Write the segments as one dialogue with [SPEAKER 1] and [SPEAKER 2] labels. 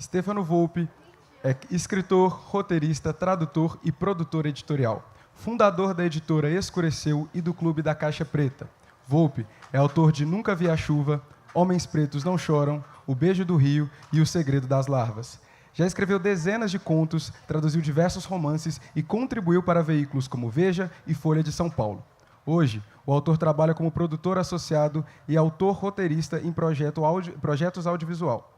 [SPEAKER 1] Stefano Volpi é escritor, roteirista, tradutor e produtor editorial. Fundador da editora Escureceu e do Clube da Caixa Preta. Volpi é autor de Nunca Vi a Chuva, Homens Pretos Não Choram, O Beijo do Rio e O Segredo das Larvas. Já escreveu dezenas de contos, traduziu diversos romances e contribuiu para veículos como Veja e Folha de São Paulo. Hoje, o autor trabalha como produtor associado e autor-roteirista em projetos audiovisual,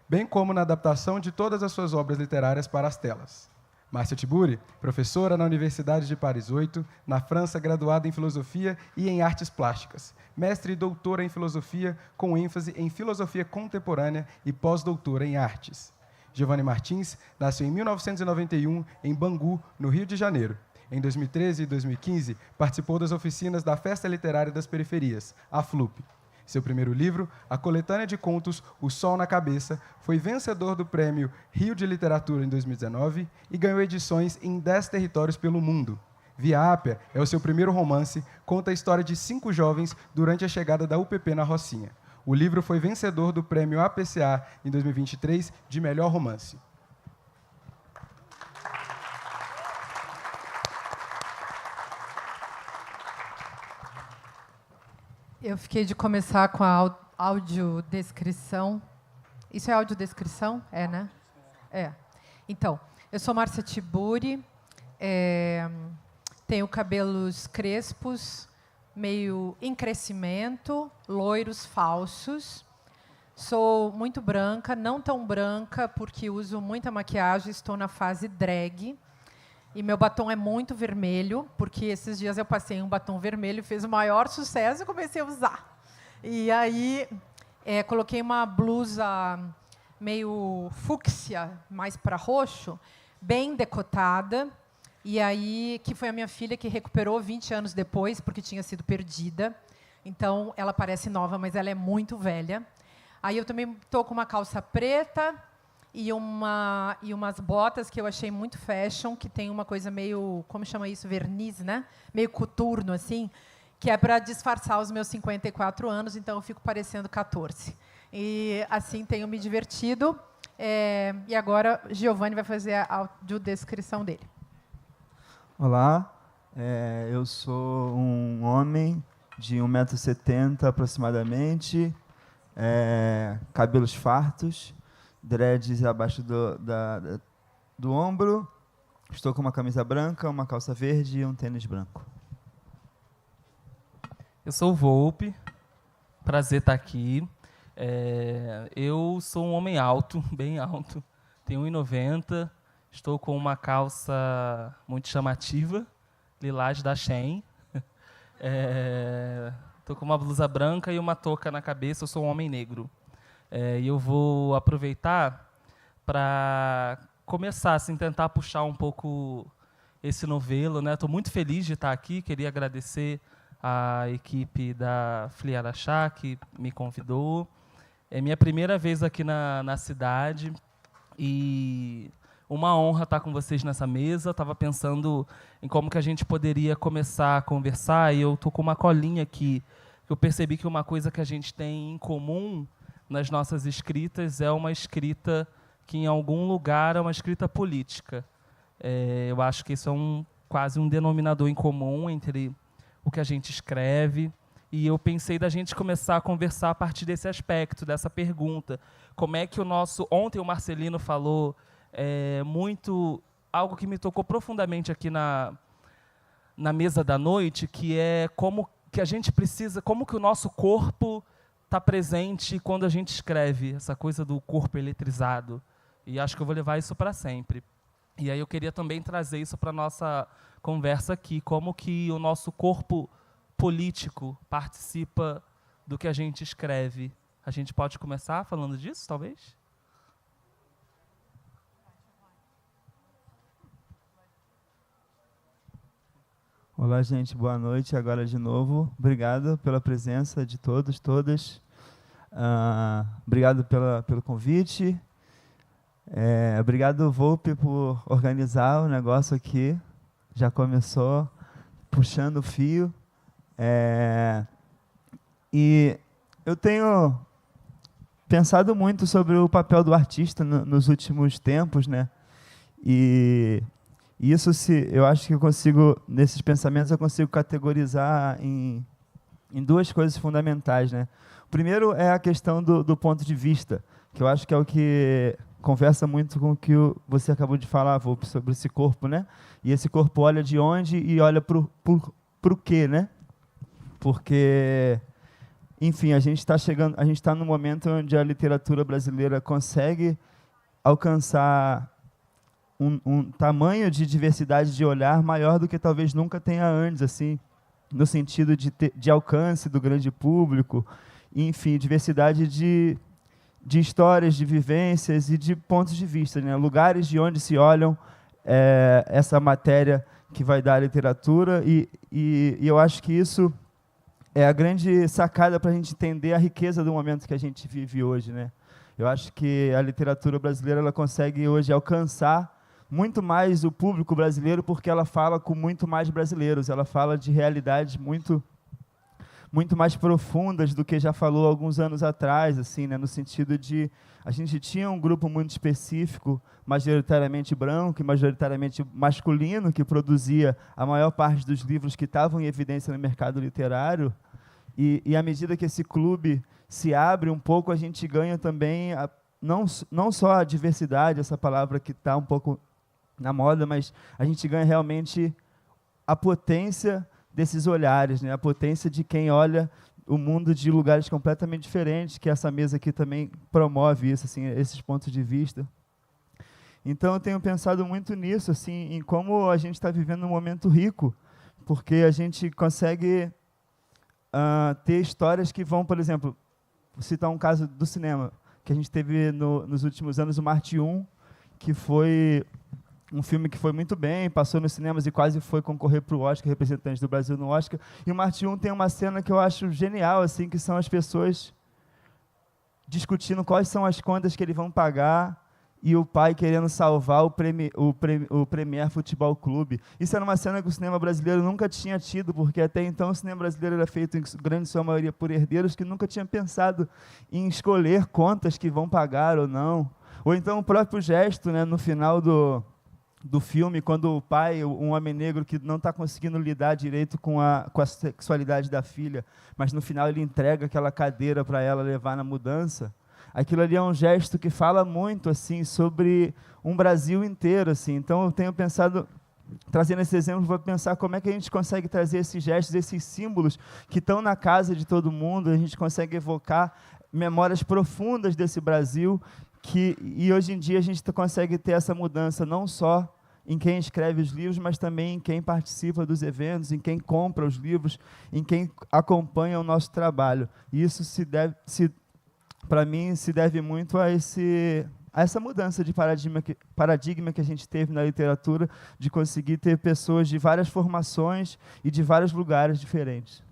[SPEAKER 1] bem como na adaptação de todas as suas obras literárias para as telas. Márcia Tiburi, professora na Universidade de Paris 8, na França, graduada em Filosofia e em Artes Plásticas, mestre e doutora em Filosofia, com ênfase em Filosofia Contemporânea e pós-doutora em Artes. Giovanni Martins nasceu em 1991 em Bangu, no Rio de Janeiro. Em 2013 e 2015, participou das oficinas da Festa Literária das Periferias, a FLUP. Seu primeiro livro, a coletânea de contos O Sol na Cabeça, foi vencedor do Prêmio Rio de Literatura em 2019 e ganhou edições em 10 territórios pelo mundo. Via Ápia é o seu primeiro romance, conta a história de 5 jovens durante a chegada da UPP na Rocinha. O livro foi vencedor do Prêmio APCA em 2023 de melhor romance.
[SPEAKER 2] Eu fiquei de começar com a audiodescrição. Isso é audiodescrição? É, né? É. Então, eu sou Márcia Tiburi, tenho cabelos crespos, meio em crescimento, loiros falsos. Sou muito branca, não tão branca, porque uso muita maquiagem, estou na fase drag. E meu batom é muito vermelho, porque esses dias eu passei um batom vermelho, fez o maior sucesso e comecei a usar. E aí, coloquei uma blusa meio fúcsia, mais para roxo, bem decotada. E aí, que foi a minha filha que recuperou 20 anos depois, porque tinha sido perdida. Então, ela parece nova, mas ela é muito velha. Aí eu também estou com uma calça preta e umas botas que eu achei muito fashion, que tem uma coisa meio, como chama isso, verniz, né? Meio coturno, assim, que é para disfarçar os meus 54 anos, então eu fico parecendo 14. E assim tenho me divertido. E agora Giovanni vai fazer a audiodescrição dele.
[SPEAKER 3] Olá, eu sou um homem de 1,70 m aproximadamente, cabelos fartos, dreads abaixo do ombro. Estou com uma camisa branca, uma calça verde e um tênis branco.
[SPEAKER 4] Eu sou o Volpi, prazer estar aqui. Eu sou um homem alto, bem alto, tenho 1,90 m, estou com uma calça muito chamativa, lilás da Shein. Estou com uma blusa branca e uma touca na cabeça, eu sou um homem negro. E eu vou aproveitar para começar, assim, tentar puxar um pouco esse novelo, né? Estou muito feliz de estar aqui, queria agradecer a equipe da Fli Araxá, que me convidou. É minha primeira vez aqui na cidade e uma honra estar com vocês nessa mesa. Estava pensando em como que a gente poderia começar a conversar e eu estou com uma colinha aqui, que eu percebi que uma coisa que a gente tem em comum nas nossas escritas é uma escrita que, em algum lugar, é uma escrita política. Eu acho que isso é quase um denominador em comum entre o que a gente escreve, e eu pensei da gente começar a conversar a partir desse aspecto, dessa pergunta. Como é que o nosso... Ontem o Marcelino falou muito... Algo que me tocou profundamente aqui na mesa da noite, que é como que a gente precisa... Como que o nosso corpo está presente quando a gente escreve, essa coisa do corpo eletrizado. E acho que eu vou levar isso para sempre. E aí eu queria também trazer isso para a nossa conversa aqui, como que o nosso corpo político participa do que a gente escreve. A gente pode começar falando disso, talvez?
[SPEAKER 3] Olá, gente, boa noite. Agora de novo, obrigado pela presença de todos, todas. Obrigado pelo convite. Obrigado, Volpi, por organizar o negócio aqui. Já começou puxando o fio. E eu tenho pensado muito sobre o papel do artista nos últimos tempos, né? E isso, eu acho que eu consigo, nesses pensamentos, eu consigo categorizar em duas coisas fundamentais, né? O primeiro é a questão do ponto de vista, que eu acho que é o que conversa muito com o que você acabou de falar, Volpe, sobre esse corpo, né? E esse corpo olha de onde e olha para o quê, né? Porque, enfim, a gente está num momento onde a literatura brasileira consegue alcançar um tamanho de diversidade de olhar maior do que talvez nunca tenha antes, assim, no sentido de alcance do grande público, enfim, diversidade de histórias, de vivências e de pontos de vista, né? Lugares de onde se olham essa matéria que vai dar a literatura, e eu acho que isso é a grande sacada para a gente entender a riqueza do momento que a gente vive hoje, né? Eu acho que a literatura brasileira ela consegue hoje alcançar muito mais o público brasileiro porque ela fala com muito mais brasileiros, ela fala de realidades muito mais profundas do que já falou alguns anos atrás, assim, né, no sentido de a gente tinha um grupo muito específico, majoritariamente branco e majoritariamente masculino, que produzia a maior parte dos livros que estavam em evidência no mercado literário, e à medida que esse clube se abre um pouco, a gente ganha também, não só a diversidade, essa palavra que está um pouco na moda, mas a gente ganha realmente a potência desses olhares, né? A potência de quem olha o mundo de lugares completamente diferentes, que essa mesa aqui também promove isso, assim, esses pontos de vista. Então, eu tenho pensado muito nisso, assim, em como a gente está vivendo um momento rico, porque a gente consegue ter histórias que vão, por exemplo, vou citar um caso do cinema, que a gente teve nos últimos anos, o Marte 1, que foi um filme que foi muito bem, passou nos cinemas e quase foi concorrer para o Oscar, representante do Brasil no Oscar. E o Marte 1 tem uma cena que eu acho genial, assim, que são as pessoas discutindo quais são as contas que eles vão pagar e o pai querendo salvar o Premier Futebol Clube. Isso era uma cena que o cinema brasileiro nunca tinha tido, porque até então o cinema brasileiro era feito, em grande sua maioria, por herdeiros que nunca tinham pensado em escolher contas que vão pagar ou não. Ou então o próprio gesto, né, no final do filme, quando o pai, um homem negro que não está conseguindo lidar direito com a sexualidade da filha, mas no final ele entrega aquela cadeira para ela levar na mudança, aquilo ali é um gesto que fala muito assim, sobre um Brasil inteiro. Assim. Então, eu tenho pensado, trazendo esse exemplo, vou pensar como é que a gente consegue trazer esses gestos, esses símbolos que estão na casa de todo mundo, a gente consegue evocar memórias profundas desse Brasil, e hoje em dia a gente consegue ter essa mudança não só em quem escreve os livros, mas também em quem participa dos eventos, em quem compra os livros, em quem acompanha o nosso trabalho. E isso para mim, se deve muito a essa mudança de paradigma que a gente teve na literatura, de conseguir ter pessoas de várias formações e de vários lugares diferentes.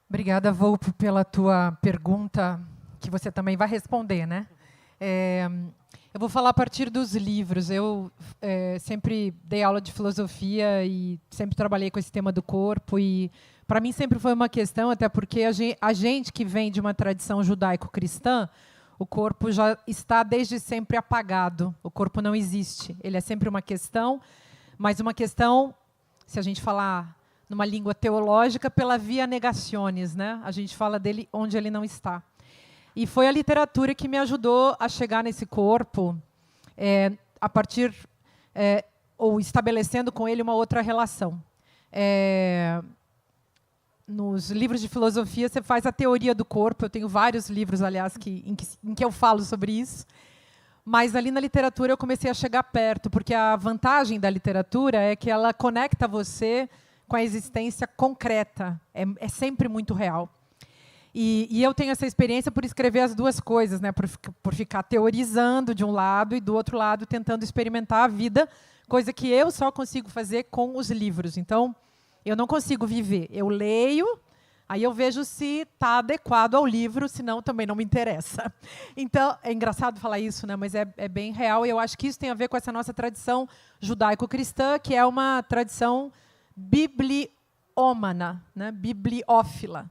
[SPEAKER 2] Obrigada, Volpe, pela tua pergunta, que você também vai responder, né? Eu vou falar a partir dos livros. Eu sempre dei aula de filosofia e sempre trabalhei com esse tema do corpo, e para mim sempre foi uma questão, até porque a gente que vem de uma tradição judaico-cristã, o corpo já está desde sempre apagado. O corpo não existe. Ele é sempre uma questão, mas uma questão, se a gente falar numa língua teológica, pela via negationis, né? A gente fala dele onde ele não está. E foi a literatura que me ajudou a chegar nesse corpo, a partir, ou estabelecendo com ele uma outra relação. Nos livros de filosofia, você faz a teoria do corpo. Eu tenho vários livros, aliás, em que eu falo sobre isso. Mas ali na literatura eu comecei a chegar perto, porque a vantagem da literatura é que ela conecta você com a existência concreta. É sempre muito real. E eu tenho essa experiência por escrever as duas coisas, né? Por ficar teorizando de um lado e, do outro lado, tentando experimentar a vida, coisa que eu só consigo fazer com os livros. Então, eu não consigo viver. Eu leio, aí eu vejo se está adequado ao livro, senão também não me interessa. Então, é engraçado falar isso, né? Mas é bem real, e eu acho que isso tem a ver com essa nossa tradição judaico-cristã, que é uma tradição bibliômana, né? Bibliófila.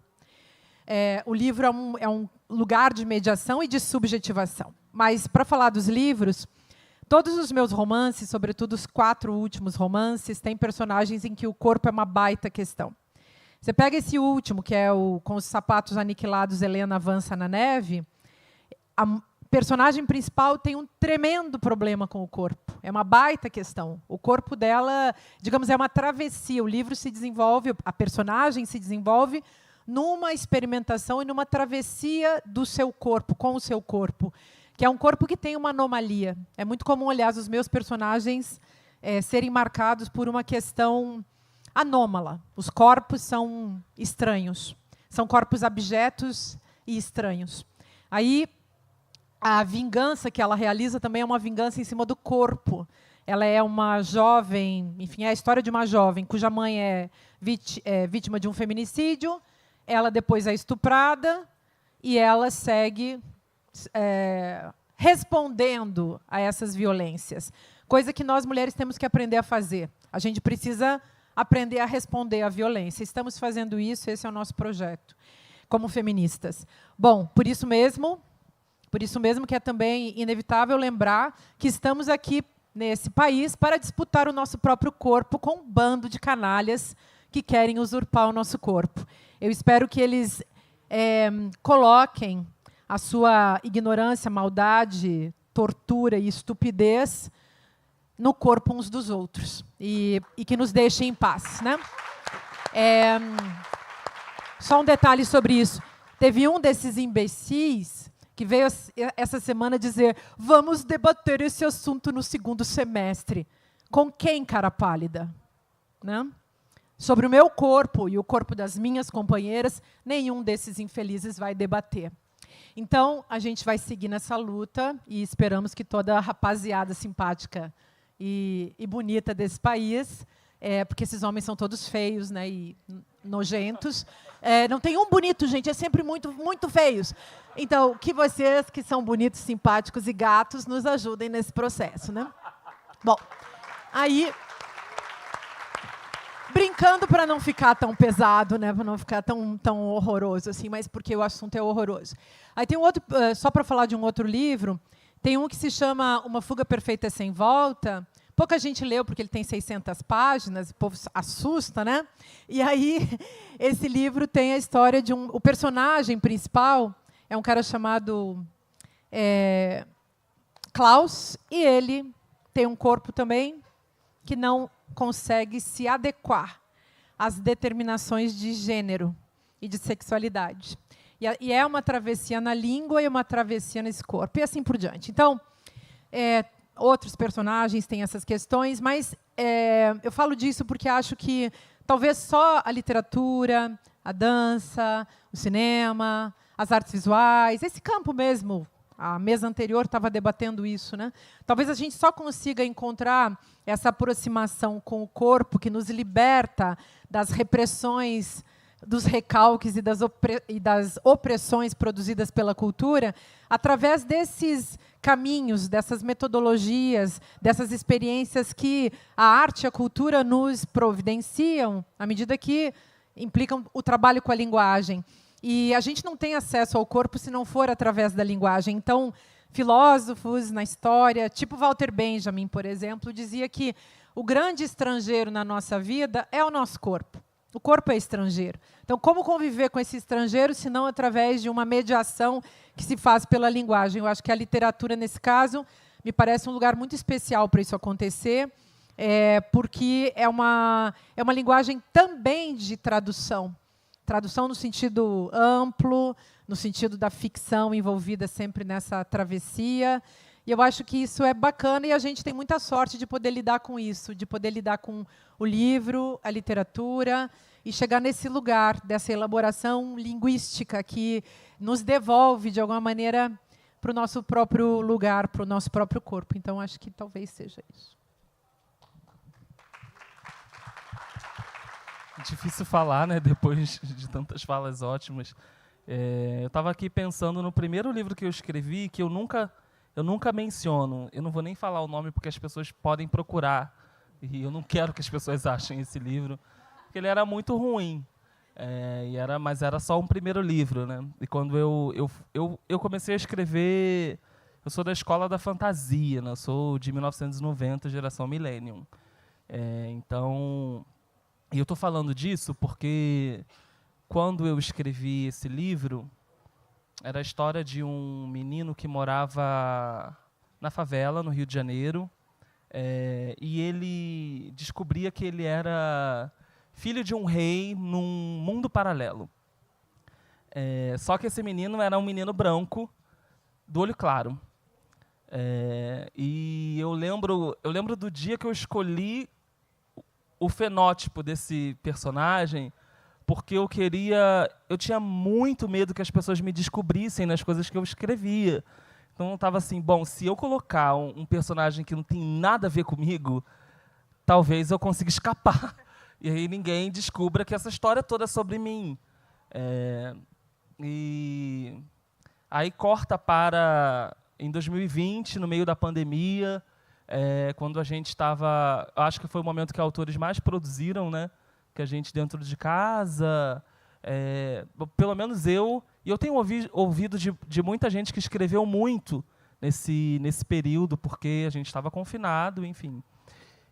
[SPEAKER 2] o livro é um lugar de mediação e de subjetivação. Mas, para falar dos livros, todos os meus romances, sobretudo os 4 últimos romances, têm personagens em que o corpo é uma baita questão. Você pega esse último, que é o Com os Sapatos Aniquilados, Helena Avança na Neve, a personagem principal tem um tremendo problema com o corpo. É uma baita questão. O corpo dela, digamos, é uma travessia. O livro se desenvolve, a personagem se desenvolve numa experimentação e numa travessia do seu corpo, com o seu corpo, que é um corpo que tem uma anomalia. É muito comum, aliás, os meus personagens serem marcados por uma questão anômala. Os corpos são estranhos. São corpos abjetos e estranhos. Aí, a vingança que ela realiza também é uma vingança em cima do corpo. Ela é uma jovem, enfim, é a história de uma jovem cuja mãe é vítima de um feminicídio. Ela depois é estuprada e ela segue respondendo a essas violências. Coisa que nós, mulheres, temos que aprender a fazer. A gente precisa aprender a responder à violência. Estamos fazendo isso, esse é o nosso projeto, como feministas. Bom, por isso mesmo que é também inevitável lembrar que estamos aqui nesse país para disputar o nosso próprio corpo com um bando de canalhas que querem usurpar o nosso corpo. Eu espero que eles coloquem a sua ignorância, maldade, tortura e estupidez no corpo uns dos outros e que nos deixem em paz, né? Só um detalhe sobre isso. Teve um desses imbecis que veio essa semana dizer: vamos debater esse assunto no 2º semestre. Com quem, cara pálida? Né? Sobre o meu corpo e o corpo das minhas companheiras, nenhum desses infelizes vai debater. Então, a gente vai seguir nessa luta e esperamos que toda a rapaziada simpática e bonita desse país, porque esses homens são todos feios, né, e nojentos. Não tem um bonito, gente, é sempre muito, muito feios. Então, que vocês, que são bonitos, simpáticos e gatos, nos ajudem nesse processo, né? Bom, aí, brincando para não ficar tão pesado, né, para não ficar tão horroroso assim, mas porque o assunto é horroroso. Aí tem um outro, só para falar de um outro livro, tem um que se chama Uma Fuga Perfeita Sem Volta. Pouca gente leu, porque ele tem 600 páginas, o povo assusta, né? E aí, esse livro tem a história de o personagem principal é um cara chamado Klaus, e ele tem um corpo também que não consegue se adequar às determinações de gênero e de sexualidade. E é uma travessia na língua e uma travessia nesse corpo, e assim por diante. Então, outros personagens têm essas questões, mas eu falo disso porque acho que talvez só a literatura, a dança, o cinema, as artes visuais, esse campo mesmo, a mesa anterior estava debatendo isso, né? Talvez a gente só consiga encontrar essa aproximação com o corpo que nos liberta das repressões, dos recalques e das opressões produzidas pela cultura, através desses caminhos, dessas metodologias, dessas experiências que a arte e a cultura nos providenciam, à medida que implicam o trabalho com a linguagem. E a gente não tem acesso ao corpo se não for através da linguagem. Então, filósofos na história, tipo Walter Benjamin, por exemplo, dizia que o grande estrangeiro na nossa vida é o nosso corpo. O corpo é estrangeiro. Então, como conviver com esse estrangeiro, se não através de uma mediação que se faz pela linguagem? Eu acho que a literatura, nesse caso, me parece um lugar muito especial para isso acontecer, porque é uma linguagem também de tradução. Tradução no sentido amplo, no sentido da ficção envolvida sempre nessa travessia. E eu acho que isso é bacana e a gente tem muita sorte de poder lidar com isso, de poder lidar com o livro, a literatura e chegar nesse lugar dessa elaboração linguística que nos devolve, de alguma maneira, para o nosso próprio lugar, para o nosso próprio corpo. Então, acho que talvez seja isso.
[SPEAKER 4] Difícil falar, né, depois de tantas falas ótimas. Eu estava aqui pensando no primeiro livro que eu escrevi, que eu nunca menciono. Eu não vou nem falar o nome, porque as pessoas podem procurar. E eu não quero que as pessoas achem esse livro, porque ele era muito ruim. Mas era só um primeiro livro, né? E quando eu comecei a escrever, eu sou da escola da fantasia, né? Eu sou de 1990, geração Millennium. Então, e eu estou falando disso porque quando eu escrevi esse livro, era a história de um menino que morava na favela, no Rio de Janeiro, e ele descobria que ele era filho de um rei num mundo paralelo. Só que esse menino era um menino branco, do olho claro. E eu lembro do dia que eu escolhi o fenótipo desse personagem, porque eu tinha muito medo que as pessoas me descobrissem nas coisas que eu escrevia. Então eu estava assim, bom, se eu colocar um personagem que não tem nada a ver comigo, talvez eu consiga escapar. E aí ninguém descubra que essa história toda é sobre mim. E aí corta para em 2020, no meio da pandemia, quando a gente estava... Acho que foi o momento que autores mais produziram, né? Que a gente dentro de casa... pelo menos eu... E eu tenho ouvido de muita gente que escreveu muito nesse período, porque a gente estava confinado, enfim.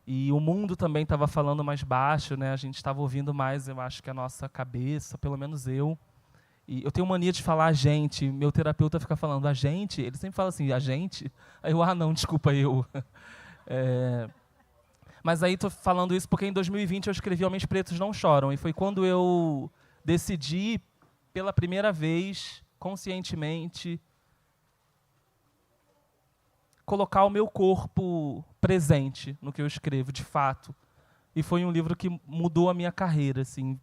[SPEAKER 4] E o mundo também estava falando mais baixo, né? A gente estava ouvindo mais, eu acho que a nossa cabeça, pelo menos eu. E eu tenho mania de falar a gente, meu terapeuta fica falando a gente, ele sempre fala assim, a gente? Aí eu, não, desculpa, eu. Mas aí estou falando isso porque em 2020 eu escrevi Homens Pretos Não Choram, e foi quando eu decidi, pela primeira vez, conscientemente, colocar o meu corpo presente no que eu escrevo, de fato. E foi um livro que mudou a minha carreira, assim,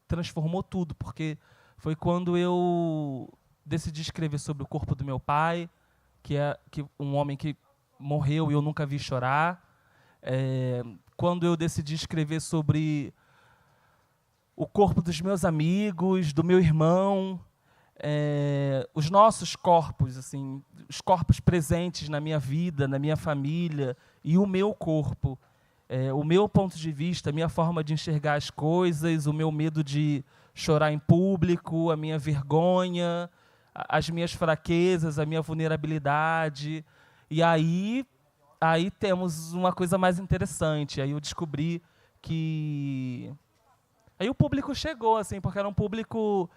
[SPEAKER 4] transformou tudo, porque foi quando eu decidi escrever sobre o corpo do meu pai, que um homem que morreu e eu nunca vi chorar. Quando eu decidi escrever sobre o corpo dos meus amigos, do meu irmão, os nossos corpos, assim, os corpos presentes na minha vida, na minha família, e o meu corpo, o meu ponto de vista, a minha forma de enxergar as coisas, o meu medo de chorar em público, a minha vergonha, as minhas fraquezas, a minha vulnerabilidade. E aí temos uma coisa mais interessante. Aí eu descobri que... Aí o público chegou, assim, porque era um público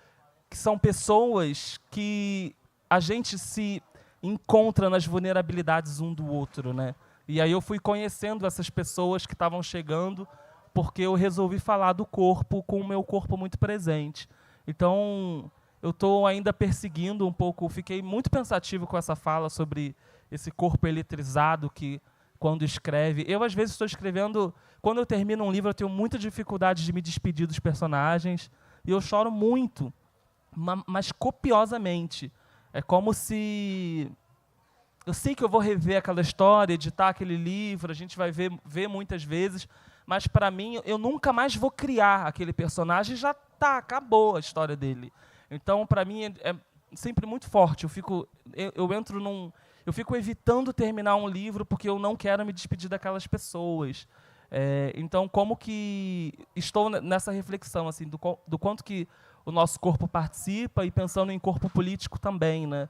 [SPEAKER 4] que são pessoas que a gente se encontra nas vulnerabilidades um do outro, né? E aí eu fui conhecendo essas pessoas que estavam chegando, porque eu resolvi falar do corpo com o meu corpo muito presente. Então, eu estou ainda perseguindo um pouco, fiquei muito pensativo com essa fala sobre esse corpo eletrizado que, quando escreve... Eu, às vezes, estou escrevendo... Quando eu termino um livro, eu tenho muita dificuldade de me despedir dos personagens, e eu choro muito, mas copiosamente. É como se... Eu sei que eu vou rever aquela história, editar aquele livro, a gente vai ver muitas vezes, mas, para mim, eu nunca mais vou criar aquele personagem, já acabou a história dele. Então, para mim, é sempre muito forte. Eu fico evitando terminar um livro porque eu não quero me despedir daquelas pessoas. Então, como que estou nessa reflexão, assim, do quanto que o nosso corpo participa, e pensando em corpo político também, né?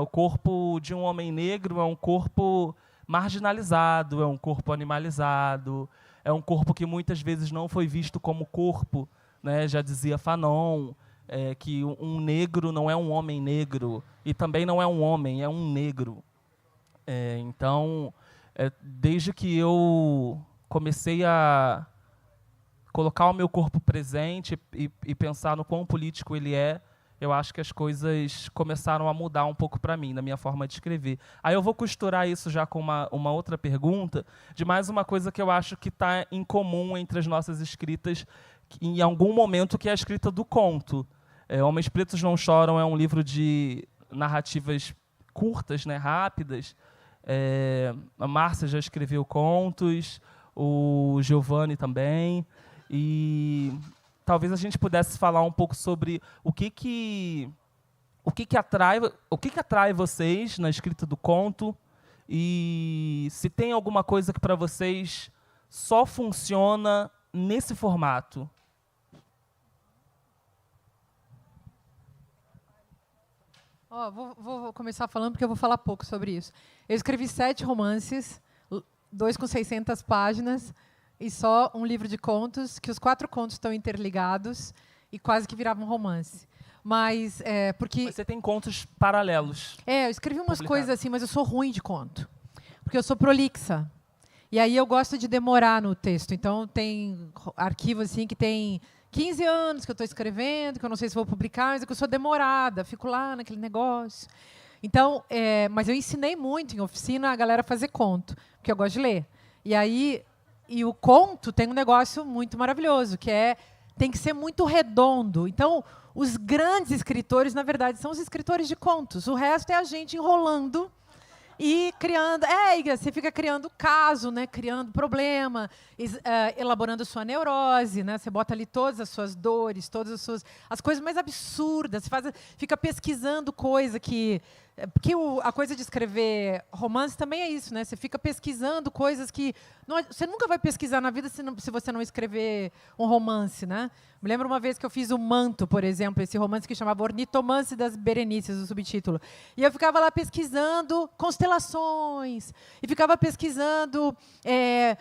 [SPEAKER 4] O corpo de um homem negro é um corpo marginalizado, é um corpo animalizado, é um corpo que muitas vezes não foi visto como corpo, né? Já dizia Fanon, que um negro não é um homem negro, e também não é um homem, é um negro. Então, desde que eu comecei a colocar o meu corpo presente e pensar no quão político ele é, eu acho que as coisas começaram a mudar um pouco para mim, na minha forma de escrever. Aí eu vou costurar isso já com uma outra pergunta, de mais uma coisa que eu acho que está em comum entre as nossas escritas, em algum momento, que é a escrita do conto. Homens Pretos Não Choram é um livro de narrativas curtas, né, rápidas. A Márcia já escreveu contos, o Giovanni também, e talvez a gente pudesse falar um pouco sobre o que atrai vocês na escrita do conto, e se tem alguma coisa que para vocês só funciona nesse formato.
[SPEAKER 2] Vou começar falando porque eu vou falar pouco sobre isso. Eu escrevi 7 romances, 2 com 600 páginas e só um livro de contos, que os 4 contos estão interligados e quase que viravam um romance. Mas porque
[SPEAKER 4] Você tem contos paralelos.
[SPEAKER 2] eu escrevi umas
[SPEAKER 4] Publicado.
[SPEAKER 2] coisas assim, mas eu sou ruim de conto, porque eu sou prolixa. E aí eu gosto de demorar no texto. Então tem arquivo assim que tem 15 anos que eu estou escrevendo, que eu não sei se vou publicar, mas é que eu sou demorada, fico lá naquele negócio. Então, mas eu ensinei muito em oficina a galera a fazer conto, porque eu gosto de ler. E o conto tem um negócio muito maravilhoso, que tem que ser muito redondo. Então, os grandes escritores, na verdade, são os escritores de contos. O resto é a gente enrolando e criando. Você fica criando caso, né? Criando problema, elaborando sua neurose, né? Você bota ali todas as suas dores, todas as coisas mais absurdas. Você fica pesquisando coisa que. Porque a coisa de escrever romance também é isso, né? Você fica pesquisando coisas que você nunca vai pesquisar na vida se você não escrever um romance, né? Me lembro uma vez que eu fiz o Manto, por exemplo, esse romance que chamava Ornitomance das Berenices, o subtítulo. E eu ficava lá pesquisando constelações, e ficava pesquisando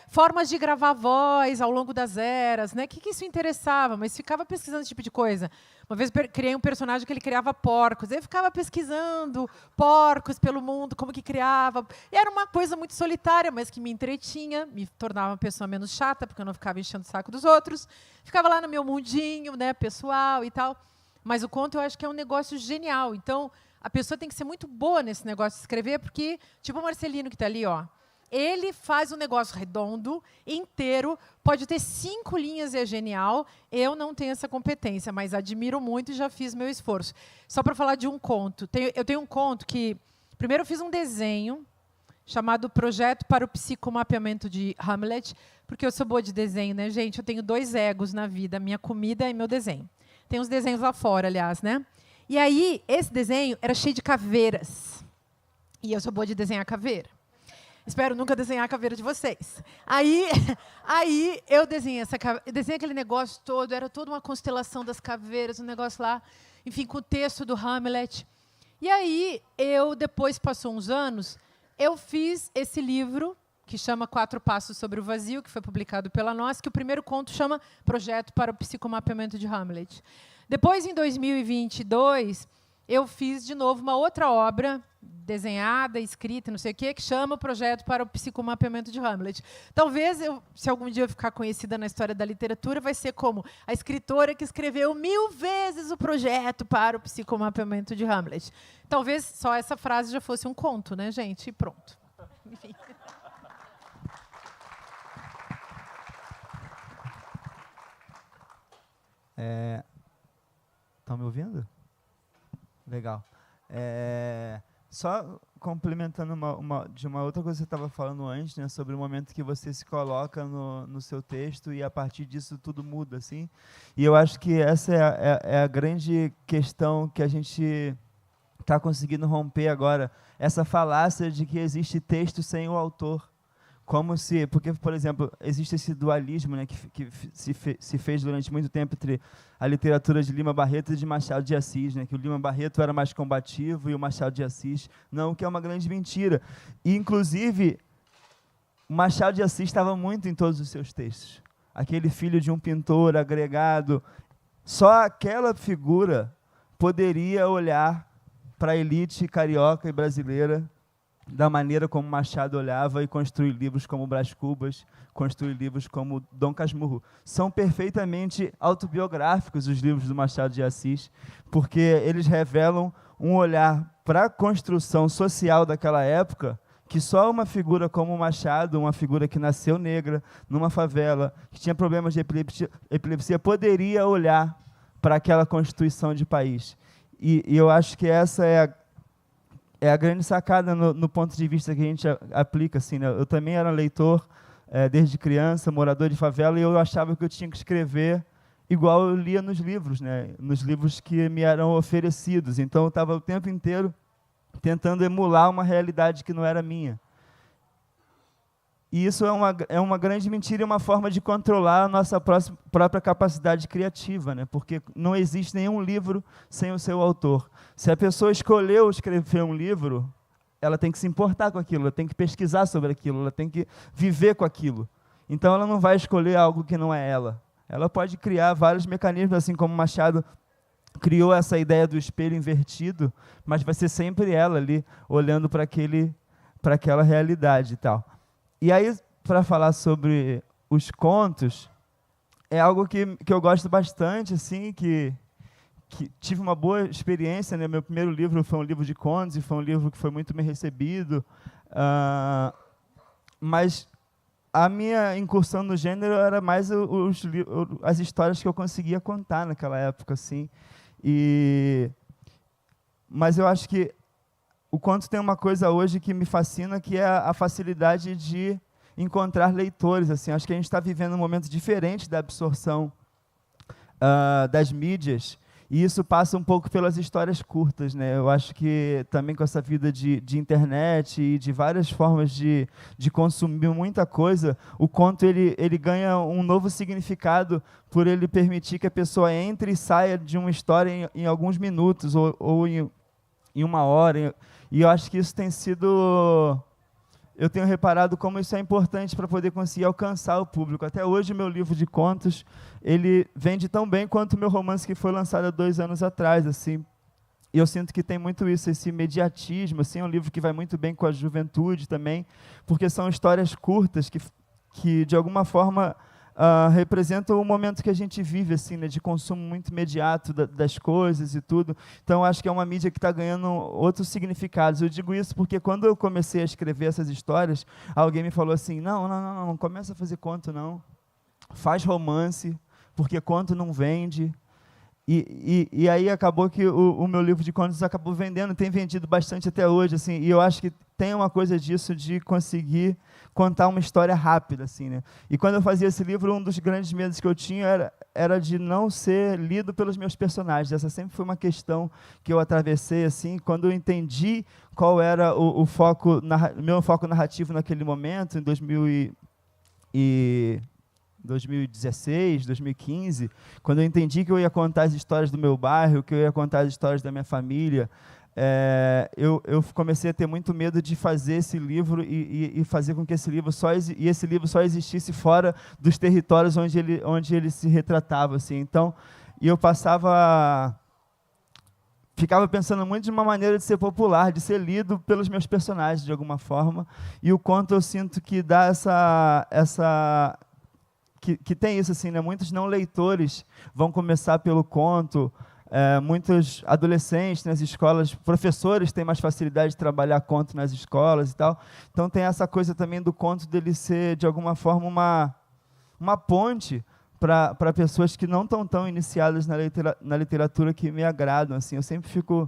[SPEAKER 2] formas de gravar voz ao longo das eras, né? O que isso interessava? Mas ficava pesquisando esse tipo de coisa. Uma vez criei um personagem que ele criava porcos. Eu ficava pesquisando porcos pelo mundo, como que criava. E era uma coisa muito solitária, mas que me entretinha, me tornava uma pessoa menos chata, porque eu não ficava enchendo o saco dos outros. Ficava lá no meu mundinho, né, pessoal e tal. Mas o conto eu acho que é um negócio genial. Então, a pessoa tem que ser muito boa nesse negócio de escrever, porque, tipo o Marcelino que está ali, ó. Ele faz um negócio redondo, inteiro, pode ter 5 linhas e é genial. Eu não tenho essa competência, mas admiro muito e já fiz meu esforço. Só para falar de um conto. Eu tenho um conto que... Primeiro eu fiz um desenho chamado Projeto para o Psicomapeamento de Hamlet, porque eu sou boa de desenho, né, gente? Eu tenho 2 egos na vida, minha comida e meu desenho. Tem uns desenhos lá fora, aliás, né? E aí, esse desenho era cheio de caveiras. E eu sou boa de desenhar caveira. Espero nunca desenhar a caveira de vocês. Aí eu desenhei desenhei aquele negócio todo, era toda uma constelação das caveiras, um negócio lá, enfim, com o texto do Hamlet. E aí, depois passou uns anos, eu fiz esse livro, que chama 4 Passos sobre o Vazio, que foi publicado pela Nós, que o primeiro conto chama Projeto para o Psicomapeamento de Hamlet. Depois, em 2022, eu fiz de novo uma outra obra, desenhada, escrita, não sei o quê, que chama o Projeto para o Psicomapeamento de Hamlet. Talvez, se algum dia eu ficar conhecida na história da literatura, vai ser como a escritora que escreveu 1000 vezes o Projeto para o Psicomapeamento de Hamlet. Talvez só essa frase já fosse um conto, né, gente? E pronto. Enfim.
[SPEAKER 3] Estão me ouvindo? Legal. Só complementando de uma outra coisa que você estava falando antes, né, sobre o momento que você se coloca no seu texto e a partir disso tudo muda, assim. E eu acho que essa é a grande questão que a gente está conseguindo romper agora, essa falácia de que existe texto sem o autor. Porque, por exemplo, existe esse dualismo, né, que se fez durante muito tempo entre a literatura de Lima Barreto e de Machado de Assis, né, que o Lima Barreto era mais combativo e o Machado de Assis não, o que é uma grande mentira. E, inclusive, o Machado de Assis estava muito em todos os seus textos. Aquele filho de um pintor agregado, só aquela figura poderia olhar para a elite carioca e brasileira da maneira como Machado olhava e construir livros como Brás Cubas, construir livros como Dom Casmurro. São perfeitamente autobiográficos os livros do Machado de Assis, porque eles revelam um olhar para a construção social daquela época que só uma figura como Machado, uma figura que nasceu negra, numa favela, que tinha problemas de epilepsia, poderia olhar para aquela constituição de país. E eu acho que essa é a grande sacada no ponto de vista que a gente aplica. Assim, né? Eu também era leitor desde criança, morador de favela, e eu achava que eu tinha que escrever igual eu lia nos livros, né? Nos livros que me eram oferecidos. Então, eu estava o tempo inteiro tentando emular uma realidade que não era minha. E isso é uma grande mentira e uma forma de controlar a nossa própria capacidade criativa, né? Porque não existe nenhum livro sem o seu autor. Se a pessoa escolheu escrever um livro, ela tem que se importar com aquilo, ela tem que pesquisar sobre aquilo, ela tem que viver com aquilo. Então, ela não vai escolher algo que não é ela. Ela pode criar vários mecanismos, assim como Machado criou essa ideia do espelho invertido, mas vai ser sempre ela ali, olhando para aquela realidade e tal. E aí, para falar sobre os contos, é algo que eu gosto bastante, assim, que tive uma boa experiência, né? Meu primeiro livro foi um livro de contos, e foi um livro que foi muito bem recebido, mas a minha incursão no gênero era mais as histórias que eu conseguia contar naquela época, assim. Mas eu acho que o conto tem uma coisa hoje que me fascina, que é a facilidade de encontrar leitores. Assim, acho que a gente está vivendo um momento diferente da absorção das mídias, e isso passa um pouco pelas histórias curtas, né? Eu acho que também com essa vida de internet e de várias formas de consumir muita coisa, o conto ele ganha um novo significado por ele permitir que a pessoa entre e saia de uma história em alguns minutos ou em uma hora. E eu acho que isso tem sido... Eu tenho reparado como isso é importante para poder conseguir alcançar o público. Até hoje, o meu livro de contos, ele vende tão bem quanto o meu romance que foi lançado há 2 anos atrás, assim. E eu sinto que tem muito isso, esse imediatismo, assim, é um livro que vai muito bem com a juventude também, porque são histórias curtas que de alguma forma, representam o momento que a gente vive, assim, né, de consumo muito imediato das coisas e tudo. Então, acho que é uma mídia que está ganhando outros significados. Eu digo isso porque quando eu comecei a escrever essas histórias, alguém me falou assim, não começa a fazer conto, não. Faz romance, porque conto não vende. E aí acabou que o meu livro de contos acabou vendendo, tem vendido bastante até hoje, assim, e eu acho que tem uma coisa disso de conseguir contar uma história rápida, assim, né? E quando eu fazia esse livro, um dos grandes medos que eu tinha era de não ser lido pelos meus personagens. Essa sempre foi uma questão que eu atravessei, assim, quando eu entendi qual era o meu foco narrativo naquele momento, em 2016, 2015, quando eu entendi que eu ia contar as histórias do meu bairro, que eu ia contar as histórias da minha família, eu comecei a ter muito medo de fazer esse livro e fazer com que esse livro só existisse fora dos territórios onde ele se retratava, assim. Então, eu ficava pensando muito de uma maneira de ser popular, de ser lido pelos meus personagens de alguma forma, e o conto eu sinto que dá que tem isso, assim, né? Muitos não leitores vão começar pelo conto, muitos adolescentes nas escolas, professores têm mais facilidade de trabalhar conto nas escolas e tal. Então tem essa coisa também do conto dele ser, de alguma forma, uma ponte para pessoas que não estão tão iniciadas na literatura que me agradam. Assim, eu sempre fico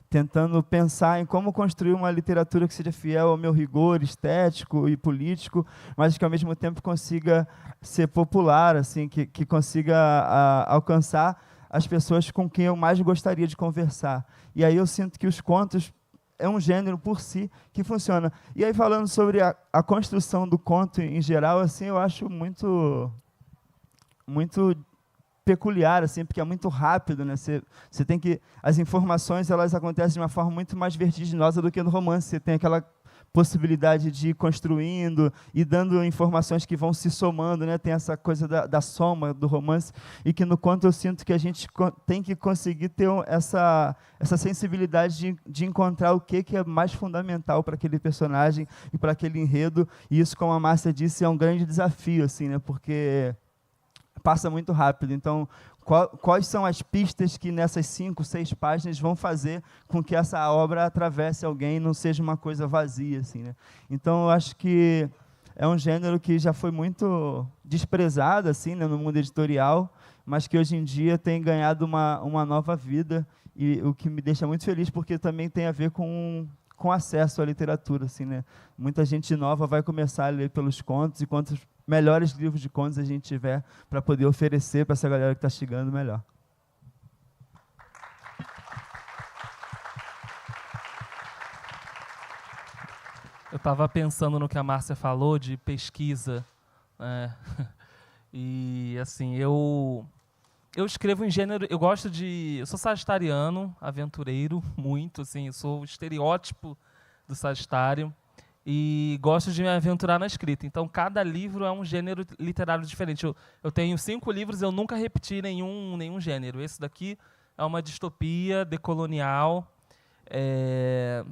[SPEAKER 3] tentando pensar em como construir uma literatura que seja fiel ao meu rigor estético e político, mas que ao mesmo tempo consiga ser popular, assim, que consiga alcançar as pessoas com quem eu mais gostaria de conversar. E aí eu sinto que os contos é um gênero por si que funciona. E aí, falando sobre a construção do conto em geral, assim, eu acho muito peculiar, assim, porque é muito rápido, né? Você tem que... As informações, elas acontecem de uma forma muito mais vertiginosa do que no romance. Você tem aquela possibilidade de ir construindo e dando informações que vão se somando, né? Tem essa coisa da soma do romance, e que no conto eu sinto que a gente tem que conseguir ter essa sensibilidade de encontrar o que é mais fundamental para aquele personagem e para aquele enredo, e isso, como a Márcia disse, é um grande desafio, assim, né? Porque passa muito rápido. Então, quais são as pistas que nessas 5, 6 páginas vão fazer com que essa obra atravesse alguém e não seja uma coisa vazia, assim, né? Então, eu acho que é um gênero que já foi muito desprezado, assim, né, no mundo editorial, mas que hoje em dia tem ganhado uma nova vida, e o que me deixa muito feliz, porque também tem a ver com acesso à literatura, assim, né? Muita gente nova vai começar a ler pelos contos, e quantos melhores livros de contos a gente tiver para poder oferecer para essa galera que está chegando, melhor.
[SPEAKER 4] Eu estava pensando no que a Márcia falou de pesquisa, né? E assim, eu escrevo em gênero, eu sou sagitariano, aventureiro, muito, assim, eu sou o estereótipo do sagitário e gosto de me aventurar na escrita. Então, cada livro é um gênero literário diferente. Eu tenho 5 livros, eu nunca repeti nenhum gênero. Esse daqui é uma distopia decolonial,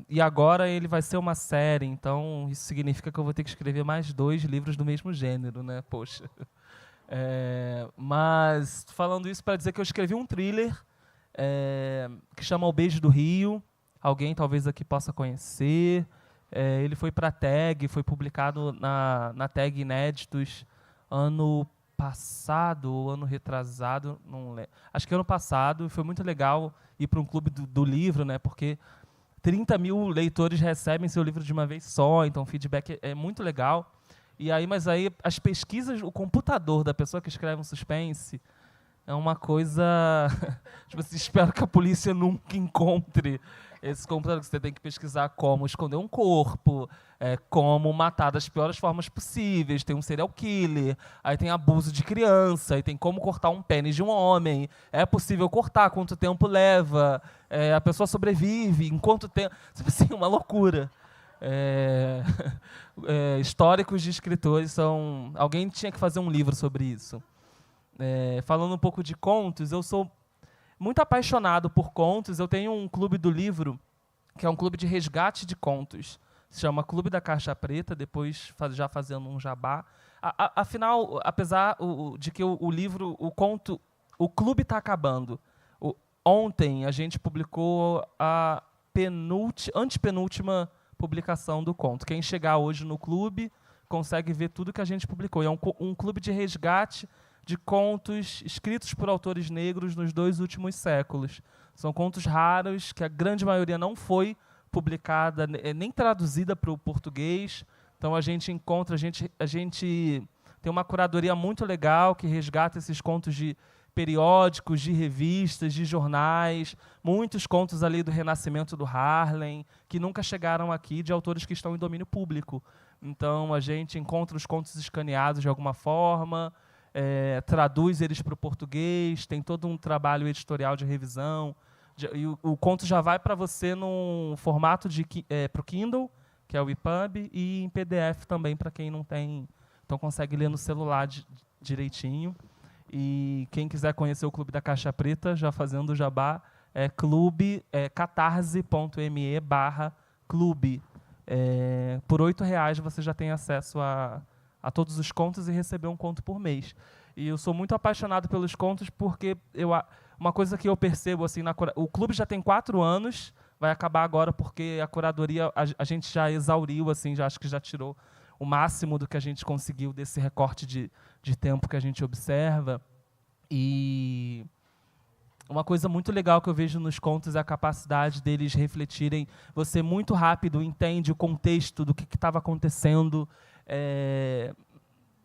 [SPEAKER 4] e agora ele vai ser uma série, então isso significa que eu vou ter que escrever mais 2 livros do mesmo gênero, né? Poxa. Mas falando isso para dizer que eu escrevi um thriller que chama O Beijo do Rio. Alguém talvez aqui possa conhecer. Ele foi para a TAG, foi publicado na TAG Inéditos ano passado ou ano retrasado, não lembro. Acho que ano passado. Foi muito legal ir para um clube do livro, né? Porque 30 mil leitores recebem seu livro de uma vez só, então o feedback é muito legal. Mas aí as pesquisas, o computador da pessoa que escreve um suspense é uma coisa... tipo assim, espero que a polícia nunca encontre esse computador, que você tem que pesquisar como esconder um corpo, como matar das piores formas possíveis, tem um serial killer, aí tem abuso de criança, aí tem como cortar um pênis de um homem, é possível cortar, quanto tempo leva, a pessoa sobrevive, em quanto tempo... Tipo assim, uma loucura. Históricos de escritores são... Alguém tinha que fazer um livro sobre isso. Falando um pouco de contos, eu sou muito apaixonado por contos. Eu tenho um clube do livro, que é um clube de resgate de contos. Se chama Clube da Caixa Preta, depois já fazendo um jabá. Afinal, apesar de que o livro, o clube está acabando. Ontem a gente publicou a antepenúltima publicação do conto. Quem chegar hoje no clube consegue ver tudo que a gente publicou. É um clube de resgate de contos escritos por autores negros nos 2 últimos séculos. São contos raros, que a grande maioria não foi publicada, nem traduzida para o português. Então a gente encontra, a gente tem uma curadoria muito legal que resgata esses contos de periódicos, de revistas, de jornais, muitos contos ali do Renascimento do Harlem, que nunca chegaram aqui, de autores que estão em domínio público. Então a gente encontra os contos escaneados de alguma forma, traduz eles para o português, tem todo um trabalho editorial de revisão, e o conto já vai para você num formato para o Kindle, que é o EPUB, e em PDF também para quem não tem, então consegue ler no celular direitinho. E quem quiser conhecer o Clube da Caixa Preta, já fazendo o jabá, catarse.me/clube. Por R$8 você já tem acesso a todos os contos e receber um conto por mês. E eu sou muito apaixonado pelos contos porque uma coisa que eu percebo, assim, o clube já tem 4 anos, vai acabar agora porque a curadoria a gente já exauriu, assim, acho que já tirou o máximo do que a gente conseguiu desse recorte de tempo que a gente observa. E uma coisa muito legal que eu vejo nos contos é a capacidade deles refletirem. Você muito rápido entende o contexto do que estava acontecendo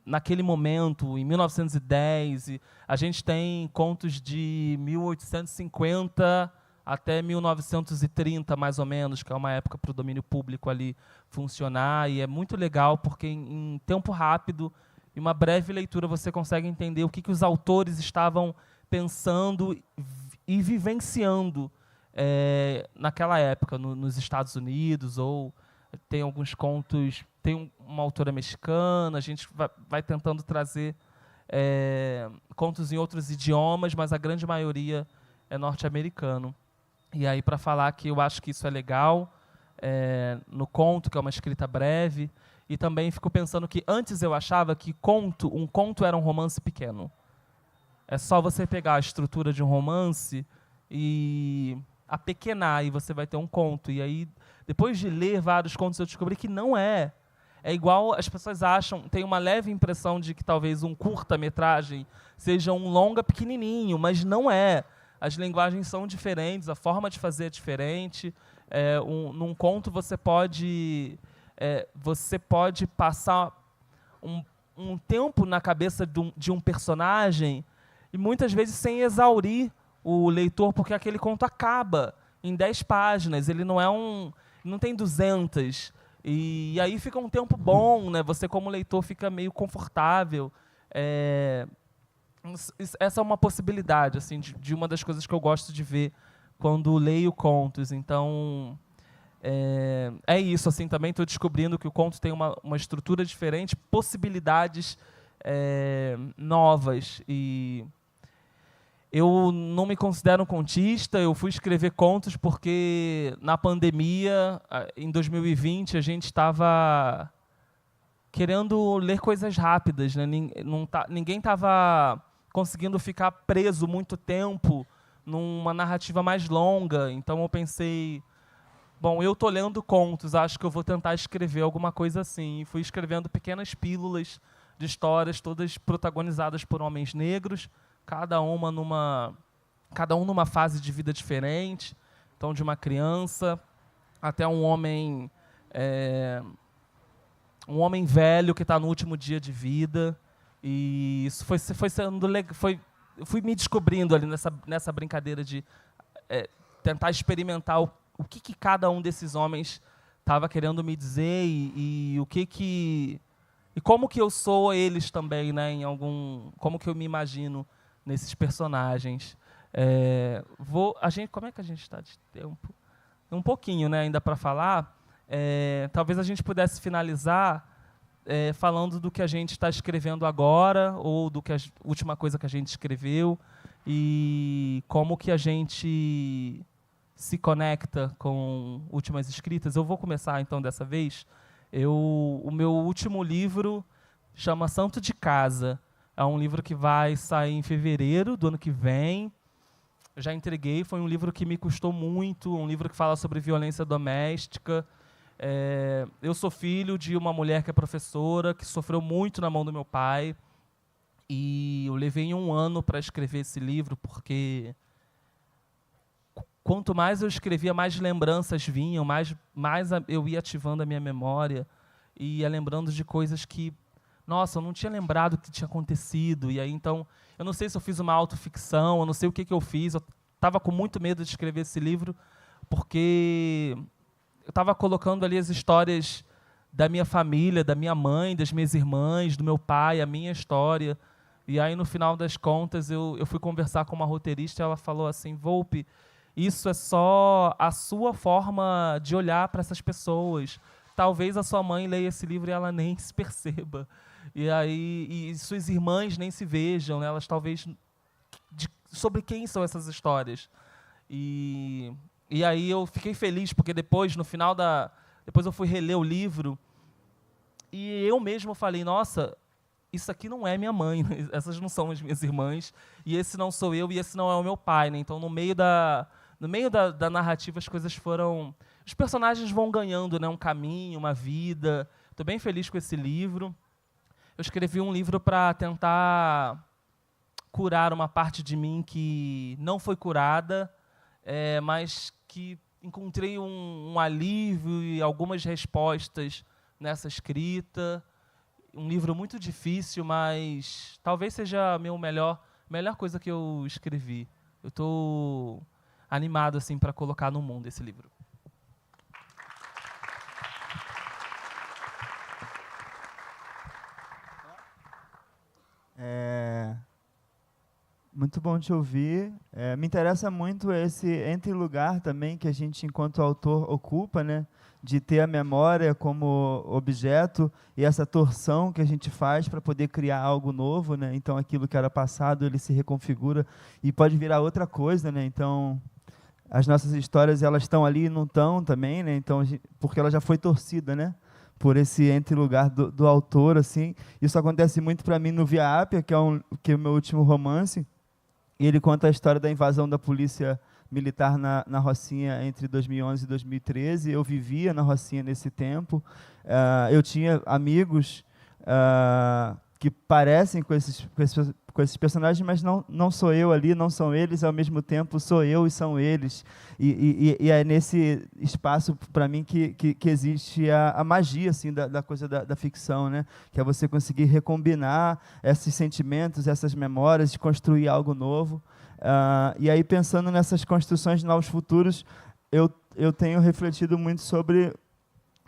[SPEAKER 4] naquele momento, em 1910. E a gente tem contos de 1850 até 1930, mais ou menos, que é uma época para o domínio público ali funcionar. E é muito legal porque, em tempo rápido, em uma breve leitura, você consegue entender o que os autores estavam pensando e vivenciando naquela época, nos Estados Unidos, ou tem alguns contos, tem uma autora mexicana, a gente vai tentando trazer contos em outros idiomas, mas a grande maioria é norte-americano. E aí, para falar que eu acho que isso é legal, no conto, que é uma escrita breve, e também fico pensando que antes eu achava que um conto era um romance pequeno. É só você pegar a estrutura de um romance e apequenar, e você vai ter um conto. E aí, depois de ler vários contos, eu descobri que não é. É igual as pessoas acham, tem uma leve impressão de que talvez um curta-metragem seja um longa pequenininho, mas não é. As linguagens são diferentes, a forma de fazer é diferente. Num conto você pode passar um tempo na cabeça de um personagem e muitas vezes sem exaurir o leitor, porque aquele conto acaba em 10 páginas, ele não tem 200. E aí fica um tempo bom, né? Você como leitor fica meio confortável. Essa é uma possibilidade, assim, de uma das coisas que eu gosto de ver quando leio contos. Então, é isso, assim, também estou descobrindo que o conto tem uma estrutura diferente, possibilidades novas. E eu não me considero um contista, eu fui escrever contos porque na pandemia, em 2020, a gente estava querendo ler coisas rápidas, né? Ninguém estava conseguindo ficar preso muito tempo numa narrativa mais longa. Então eu pensei, bom, eu estou lendo contos, acho que eu vou tentar escrever alguma coisa assim. E fui escrevendo pequenas pílulas de histórias, todas protagonizadas por homens negros, cada um numa fase de vida diferente. Então, de uma criança até um homem velho que está no último dia de vida. E isso foi sendo legal. Eu fui me descobrindo ali nessa brincadeira de tentar experimentar o que cada um desses homens estava querendo me dizer e como que eu sou eles também, né? Como que eu me imagino nesses personagens. Como é que a gente está de tempo? Um pouquinho, né, ainda para falar. Talvez a gente pudesse finalizar falando do que a gente está escrevendo agora, ou do que a última coisa que a gente escreveu, e como que a gente se conecta com últimas escritas. Eu vou começar, então, dessa vez. O meu último livro chama Santo de Casa. É um livro que vai sair em fevereiro do ano que vem. Eu já entreguei, foi um livro que me custou muito, um livro que fala sobre violência doméstica. Eu sou filho de uma mulher que é professora, que sofreu muito na mão do meu pai, e eu levei 1 ano para escrever esse livro, porque quanto mais eu escrevia, mais lembranças vinham, mais eu ia ativando a minha memória, e ia lembrando de coisas que, nossa, eu não tinha lembrado que tinha acontecido. E aí, então, eu não sei se eu fiz uma autoficção, eu não sei o que eu fiz, eu estava com muito medo de escrever esse livro, porque eu estava colocando ali as histórias da minha família, da minha mãe, das minhas irmãs, do meu pai, a minha história. E aí, no final das contas, eu fui conversar com uma roteirista e ela falou assim: Volpe, isso é só a sua forma de olhar para essas pessoas. Talvez a sua mãe leia esse livro e ela nem se perceba. E suas irmãs nem se vejam, né? Elas talvez... sobre quem são essas histórias? E aí eu fiquei feliz, porque depois eu fui reler o livro e eu mesmo falei: nossa, isso aqui não é minha mãe, essas não são as minhas irmãs, e esse não sou eu, e esse não é o meu pai, né? Então, no meio da narrativa, as coisas foram... Os personagens vão ganhando, né, um caminho, uma vida. Estou bem feliz com esse livro. Eu escrevi um livro para tentar curar uma parte de mim que não foi curada, mas que encontrei um alívio e algumas respostas nessa escrita. Um livro muito difícil, mas talvez seja a melhor coisa que eu escrevi. Eu estou animado assim para colocar no mundo esse livro.
[SPEAKER 3] Muito bom te ouvir. Me interessa muito esse entre-lugar também que a gente, enquanto autor, ocupa, né? De ter a memória como objeto e essa torção que a gente faz para poder criar algo novo, né? Então, aquilo que era passado, ele se reconfigura e pode virar outra coisa, né? Então, as nossas histórias, elas estão ali e não estão também, né? Então, porque ela já foi torcida, né? Por esse entre-lugar do autor, assim. Isso acontece muito para mim no Via Ápia, que é o meu último romance. E ele conta a história da invasão da polícia militar na Rocinha entre 2011 e 2013. Eu vivia na Rocinha nesse tempo. Eu tinha amigos que parecem com esses personagens, mas não sou eu ali, não são eles, ao mesmo tempo sou eu e são eles. E é nesse espaço, para mim, que existe a magia assim, da coisa da ficção, né? Que é você conseguir recombinar esses sentimentos, essas memórias, de construir algo novo. E aí, pensando nessas construções de novos futuros, eu tenho refletido muito sobre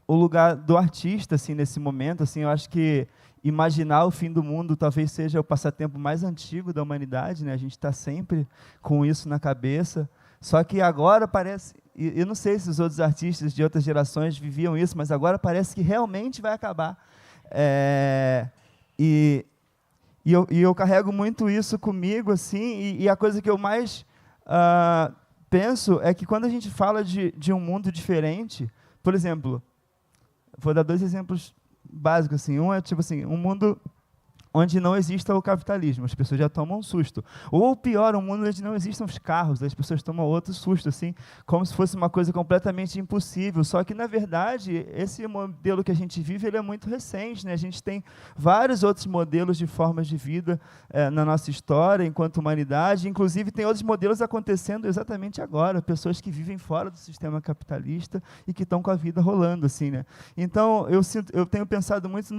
[SPEAKER 3] o lugar do artista assim nesse momento, assim, eu acho que imaginar o fim do mundo talvez seja o passatempo mais antigo da humanidade, né? A gente está sempre com isso na cabeça. Só que agora parece, eu não sei se os outros artistas de outras gerações viviam isso, mas agora parece que realmente vai acabar. E eu carrego muito isso comigo, assim, e a coisa que eu mais penso é que quando a gente fala de um mundo diferente, por exemplo, vou dar 2 exemplos básicos, assim. Um é tipo assim, um mundo onde não exista o capitalismo, as pessoas já tomam um susto. Ou pior, um mundo onde não existam os carros, as pessoas tomam outro susto, assim, como se fosse uma coisa completamente impossível. Só que, na verdade, esse modelo que a gente vive, ele é muito recente, né? A gente tem vários outros modelos de formas de vida na nossa história, enquanto humanidade. Inclusive, tem outros modelos acontecendo exatamente agora, pessoas que vivem fora do sistema capitalista e que estão com a vida rolando, assim, né? Então, eu tenho pensado muito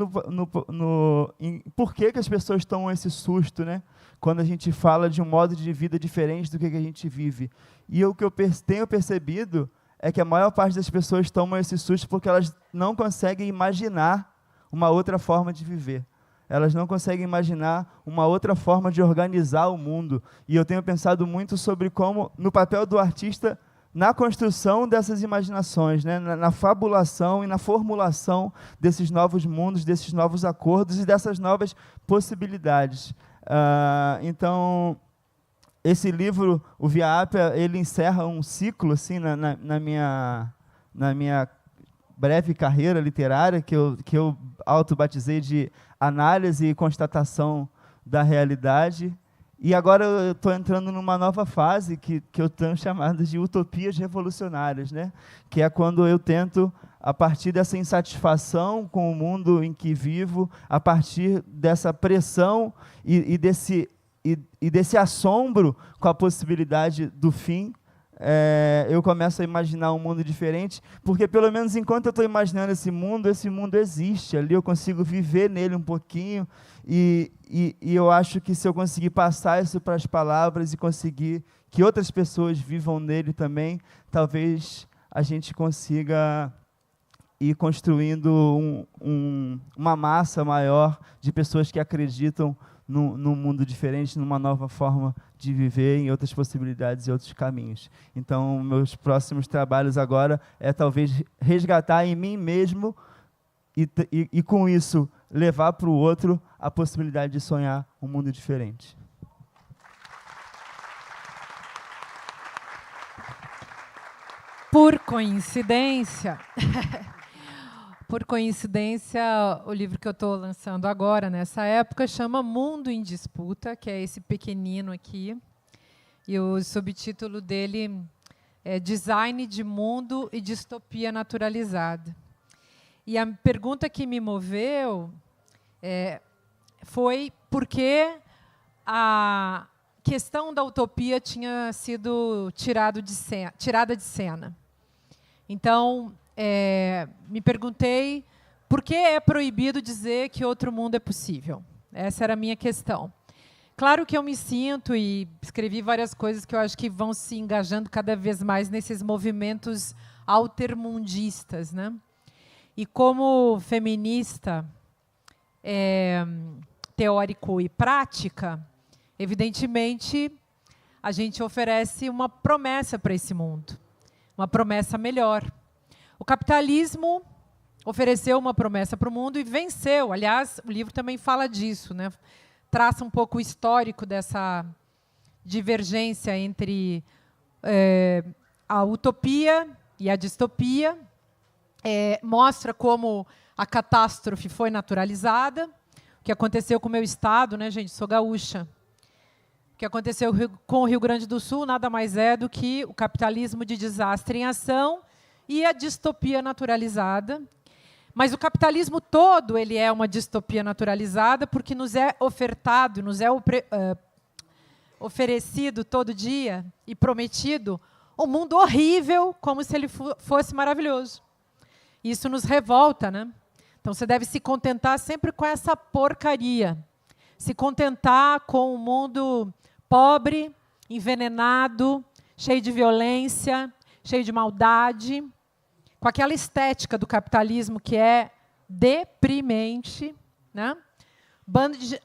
[SPEAKER 3] em por que as pessoas tomam esse susto, né? Quando a gente fala de um modo de vida diferente do que a gente vive. E o que eu tenho percebido é que a maior parte das pessoas tomam esse susto porque elas não conseguem imaginar uma outra forma de viver. Elas não conseguem imaginar uma outra forma de organizar o mundo. E eu tenho pensado muito sobre como, no papel do artista, na construção dessas imaginações, né? Na fabulação e na formulação desses novos mundos, desses novos acordos e dessas novas possibilidades. Então, esse livro, o Via Appia, ele encerra um ciclo assim, na minha breve carreira literária, que eu autobatizei de análise e constatação da realidade. E agora eu estou entrando numa nova fase que eu tenho chamado de utopias revolucionárias, né? Que é quando eu tento, a partir dessa insatisfação com o mundo em que vivo, a partir dessa pressão e desse assombro com a possibilidade do fim, eu começo a imaginar um mundo diferente, porque pelo menos enquanto eu estou imaginando esse mundo existe ali, eu consigo viver nele um pouquinho, e eu acho que se eu conseguir passar isso para as palavras e conseguir que outras pessoas vivam nele também, talvez a gente consiga ir construindo uma massa maior de pessoas que acreditam num mundo diferente, numa nova forma de viver, em outras possibilidades e outros caminhos. Então, meus próximos trabalhos agora é talvez resgatar em mim mesmo e com isso, levar para o outro a possibilidade de sonhar um mundo diferente.
[SPEAKER 2] Por coincidência... Por coincidência, o livro que eu estou lançando agora, nessa época, chama Mundo em Disputa, que é esse pequenino aqui. E o subtítulo dele é Design de Mundo e Distopia Naturalizada. E a pergunta que me moveu foi por que a questão da utopia tinha sido tirada de cena. Então, me perguntei por que é proibido dizer que outro mundo é possível. Essa era a minha questão. Claro que eu me sinto, e escrevi várias coisas que eu acho que vão se engajando cada vez mais nesses movimentos altermundistas, né? E como feminista teórico e prática, evidentemente, a gente oferece uma promessa para esse mundo, uma promessa melhor. O capitalismo ofereceu uma promessa para o mundo e venceu. Aliás, o livro também fala disso, né? Traça um pouco o histórico dessa divergência entre a utopia e a distopia. Mostra como a catástrofe foi naturalizada. O que aconteceu com o meu estado, né, gente? Sou gaúcha. O que aconteceu com o Rio Grande do Sul nada mais é do que o capitalismo de desastre em ação e a distopia naturalizada. Mas o capitalismo todo ele é uma distopia naturalizada porque nos é ofertado, nos é oferecido todo dia e prometido um mundo horrível como se ele fosse maravilhoso. Isso nos revolta, né? Então, você deve se contentar sempre com essa porcaria. Se contentar com um mundo pobre, envenenado, cheio de violência, cheio de maldade. com aquela estética do capitalismo que é deprimente, né?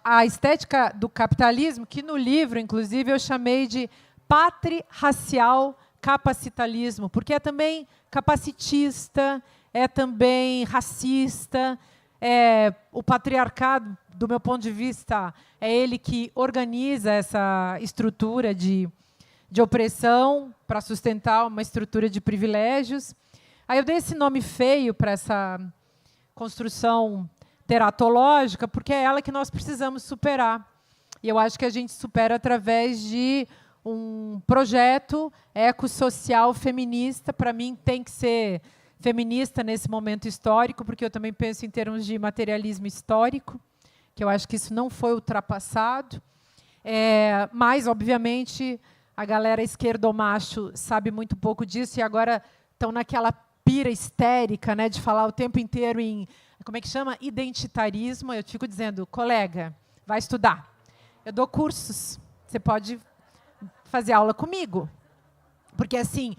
[SPEAKER 2] A estética do capitalismo, que no livro, inclusive, eu chamei de patrirracial capacitalismo, porque é também capacitista, é também racista. O patriarcado, do meu ponto de vista, é ele que organiza essa estrutura de opressão para sustentar uma estrutura de privilégios. Aí eu dei esse nome feio para essa construção teratológica, porque é ela que nós precisamos superar. E eu acho que a gente supera através de um projeto ecossocial feminista. Para mim, tem que ser feminista nesse momento histórico, porque eu também penso em termos de materialismo histórico, que eu acho que isso não foi ultrapassado. Mas, obviamente, a galera esquerdomacho sabe muito pouco disso e agora estão naquela pira histérica, né, de falar o tempo inteiro em, como é que chama? Identitarismo. Eu fico dizendo, colega, vai estudar. Eu dou cursos, você pode fazer aula comigo. Porque, assim,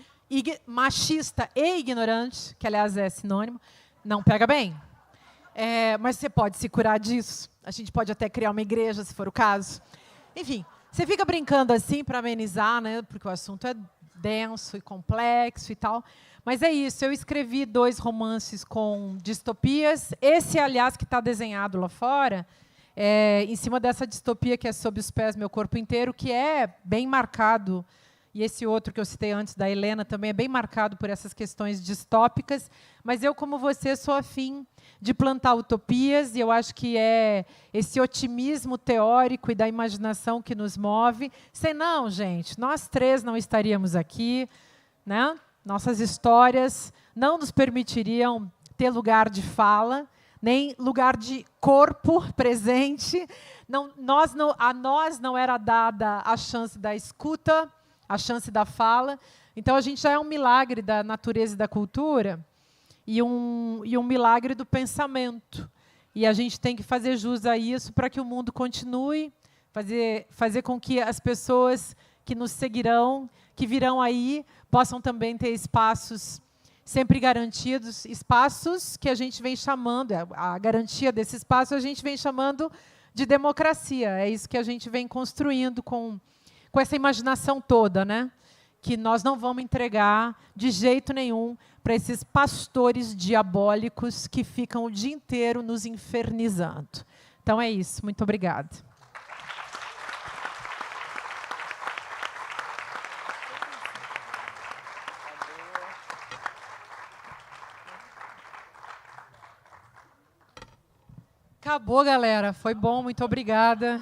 [SPEAKER 2] machista e ignorante, que, aliás, é sinônimo, não pega bem. Mas você pode se curar disso. A gente pode até criar uma igreja, se for o caso. Enfim, você fica brincando assim para amenizar, né, porque o assunto é denso e complexo e tal. Mas é isso, eu escrevi 2 romances com distopias. Esse, aliás, que está desenhado lá fora, em cima dessa distopia que é Sob os Pés, Meu Corpo Inteiro, que é bem marcado, e esse outro que eu citei antes, da Helena, também é bem marcado por essas questões distópicas. Mas eu, como você, sou afim de plantar utopias, e eu acho que é esse otimismo teórico e da imaginação que nos move. Senão, gente, nós 3 não estaríamos aqui, né? Nossas histórias não nos permitiriam ter lugar de fala, nem lugar de corpo presente. A nós não era dada a chance da escuta, a chance da fala. Então, a gente já é um milagre da natureza e da cultura e um milagre do pensamento. E a gente tem que fazer jus a isso para que o mundo continue, fazer com que as pessoas que nos seguirão, que virão aí, possam também ter espaços sempre garantidos, espaços que a gente vem chamando, a garantia desse espaço a gente vem chamando de democracia. É isso que a gente vem construindo com essa imaginação toda, né? Que nós não vamos entregar de jeito nenhum para esses pastores diabólicos que ficam o dia inteiro nos infernizando. Então é isso. Muito obrigada. Acabou, galera. Foi bom, muito obrigada.